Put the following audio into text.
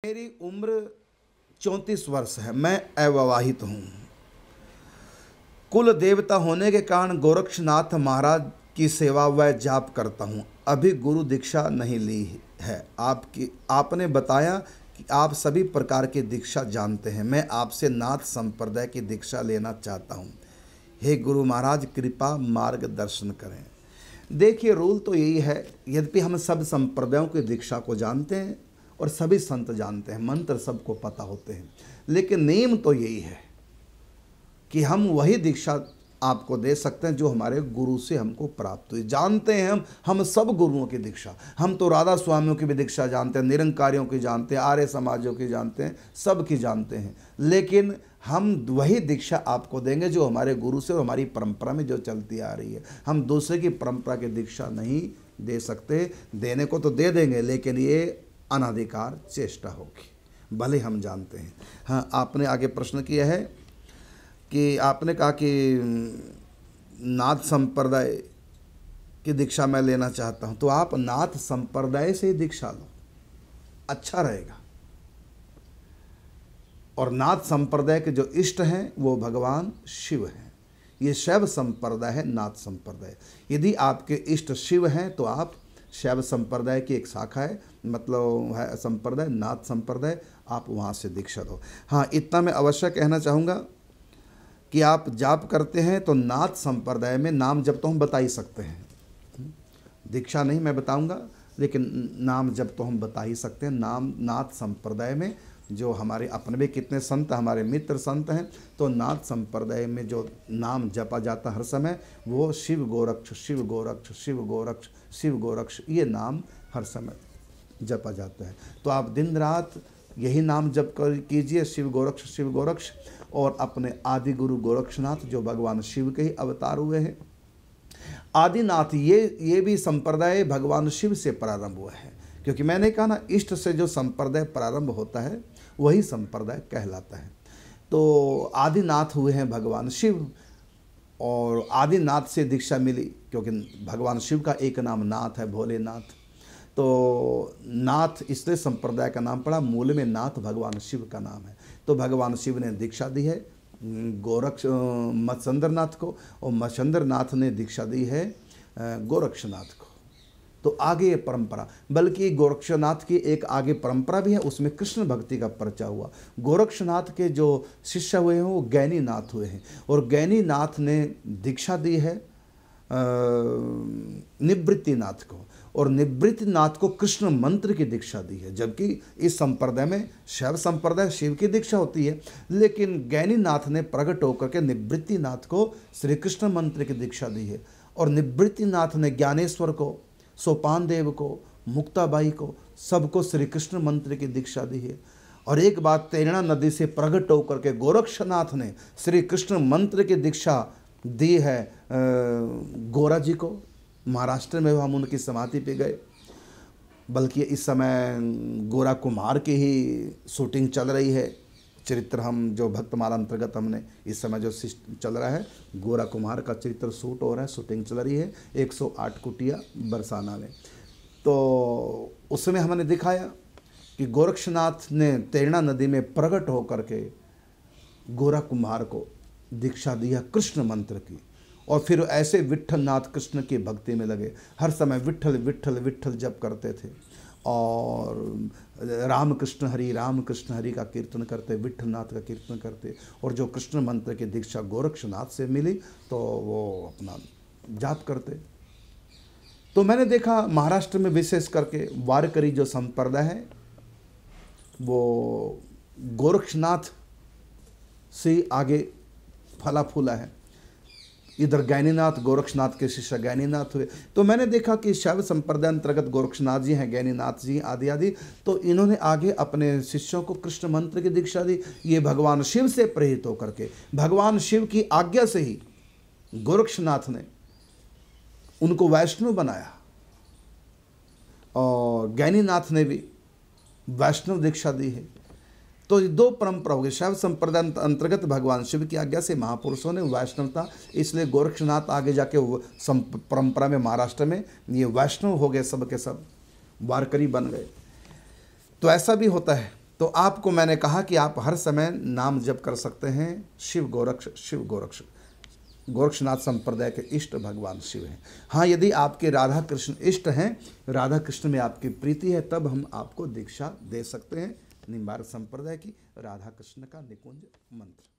मेरी उम्र 34 वर्ष है। मैं अविवाहित हूँ। कुल देवता होने के कारण गोरक्षनाथ महाराज की सेवा व जाप करता हूँ। अभी गुरु दीक्षा नहीं ली है। आपने बताया कि आप सभी प्रकार की दीक्षा जानते हैं। मैं आपसे नाथ संप्रदाय की दीक्षा लेना चाहता हूँ। हे गुरु महाराज, कृपा मार्गदर्शन करें। देखिए, रूल तो यही है, यद्यपि हम सब संप्रदायों की दीक्षा को जानते हैं और सभी संत जानते हैं, मंत्र सबको पता होते हैं, लेकिन नियम तो यही है कि हम वही दीक्षा आपको दे सकते हैं जो हमारे गुरु से हमको प्राप्त हुई। जानते हैं हम सब गुरुओं की दीक्षा, हम तो राधा स्वामियों की भी दीक्षा जानते हैं, निरंकारियों की जानते हैं, आर्य समाजों की जानते हैं, सब की जानते हैं, लेकिन हम वही दीक्षा आपको देंगे जो हमारे गुरु से और हमारी परंपरा में जो चलती आ रही है। हम दूसरे की परंपरा की दीक्षा नहीं दे सकते। देने को तो दे देंगे, लेकिन ये अनाधिकार चेष्टा होगी, भले हम जानते हैं। हाँ, आपने आगे प्रश्न किया है कि आपने कहा कि नाथ संप्रदाय की दीक्षा मैं लेना चाहता हूँ, तो आप नाथ संप्रदाय से ही दीक्षा लो, अच्छा रहेगा। और नाथ संप्रदाय के जो इष्ट हैं वो भगवान शिव हैं। ये शैव संप्रदाय है, नाथ संप्रदाय। यदि आपके इष्ट शिव हैं तो आप शैव संप्रदाय की एक शाखा है, मतलब है संप्रदाय नाथ संप्रदाय, आप वहाँ से दीक्षा लो। हाँ, इतना मैं अवश्य कहना चाहूँगा कि आप जाप करते हैं तो नाथ संप्रदाय में नाम जप तो हम बता ही सकते हैं, दीक्षा नहीं मैं बताऊँगा, लेकिन नाम जप तो हम बता ही सकते हैं। नाम नाथ संप्रदाय में जो हमारे अपने भी कितने संत, हमारे मित्र संत हैं, तो नाथ संप्रदाय में जो नाम जपा जाता हर समय वो शिव गोरक्ष, शिव गोरक्ष, शिव गोरक्ष, शिव गोरक्ष, ये नाम हर समय जपा जाता है। तो आप दिन रात यही नाम जप कर कीजिए, शिव गोरक्ष, शिव गोरक्ष। और अपने आदि गुरु गोरक्षनाथ जो भगवान शिव के ही अवतार हुए हैं, आदिनाथ, ये भी संप्रदाय भगवान शिव से प्रारंभ हुआ है, क्योंकि मैंने कहा ना, इष्ट से जो संप्रदाय प्रारंभ होता है वही संप्रदाय कहलाता है। तो आदिनाथ हुए हैं भगवान शिव, और आदिनाथ से दीक्षा मिली, क्योंकि भगवान शिव का एक नाम नाथ है, भोलेनाथ। तो नाथ इसलिए संप्रदाय का नाम पड़ा, मूल में नाथ भगवान शिव का नाम है। तो भगवान शिव ने दीक्षा दी है गोरक्ष मत्स्येंद्रनाथ को, और मत्स्येंद्रनाथ ने दीक्षा दी है गोरक्षनाथ को। तो आगे ये परंपरा, बल्कि गोरक्षनाथ की एक आगे परंपरा भी है, उसमें कृष्ण भक्ति का परिचय हुआ। गोरक्षनाथ के जो शिष्य हुए हैं वो गैनीनाथ हुए हैं, और गैनीनाथ ने दीक्षा दी है निवृत्तिनाथ को, और निवृत्तिनाथ को कृष्ण मंत्र की दीक्षा दी है। जबकि इस संप्रदाय में शैव संप्रदाय शिव की दीक्षा होती है, लेकिन गैनीनाथ ने प्रकट होकर के निवृत्तिनाथ को श्री कृष्ण मंत्र की दीक्षा दी है। और निवृत्तिनाथ ने ज्ञानेश्वर को, सोपान देव को, मुक्ताबाई को, सबको श्री कृष्ण मंत्र की दीक्षा दी है। और एक बात, तैरणा नदी से प्रकट होकर के गोरक्षनाथ ने श्री कृष्ण मंत्र की दीक्षा दी है गोरा जी को। महाराष्ट्र में हम उनकी समाधि पे गए, बल्कि इस समय गोरा कुमार की ही शूटिंग चल रही है। चरित्र हम जो भक्तमाला अंतर्गत हमने इस समय जो चल रहा है, गोरा कुमार का चरित्र शूट हो रहा है, शूटिंग चल रही है 108 कुटिया बरसाना में। तो उसमें हमने दिखाया कि गोरक्षनाथ ने तैरणा नदी में प्रकट होकर के गोरा कुमार को दीक्षा दिया कृष्ण मंत्र की, और फिर ऐसे विट्ठलनाथ कृष्ण की भक्ति में लगे, हर समय विट्ठल विट्ठल विट्ठल जप करते थे, और राम कृष्ण हरि का कीर्तन करते, विट्ठलनाथ का कीर्तन करते। और जो कृष्ण मंत्र की दीक्षा गोरक्षनाथ से मिली तो वो अपना जाप करते। तो मैंने देखा महाराष्ट्र में विशेष करके वारकरी जो संप्रदाय है वो गोरक्षनाथ से आगे फला फूला है। इधर गैनीनाथ, गोरक्षनाथ के शिष्य गैनीनाथ हुए। तो मैंने देखा कि शैव संप्रदाय अंतर्गत गोरक्षनाथ जी हैं, गैनीनाथ जी आदि आदि, तो इन्होंने आगे अपने शिष्यों को कृष्ण मंत्र की दीक्षा दी। ये भगवान शिव से प्रेरित होकर के, भगवान शिव की आज्ञा से ही गोरक्षनाथ ने उनको वैष्णव बनाया, और गैनीनाथ ने भी वैष्णव दीक्षा दी है। तो दो परंपरा हो गई। शैव संप्रदाय अंतर्गत भगवान शिव की आज्ञा से महापुरुषों ने वैष्णवता, इसलिए गोरक्षनाथ आगे जाके परंपरा में महाराष्ट्र में ये वैष्णव हो गए, सब के सब वारकरी बन गए। तो ऐसा भी होता है तो आपको मैंने कहा कि आप हर समय नाम जप कर सकते हैं। शिव गोरक्ष गोरक्षनाथ संप्रदाय के इष्ट भगवान शिव हैं। हाँ, यदि आपके राधा कृष्ण इष्ट हैं, राधा कृष्ण में आपकी प्रीति है, तब हम आपको दीक्षा दे सकते हैं। निम्बार्क संप्रदाय की राधा कृष्ण का निकुंज मंत्र।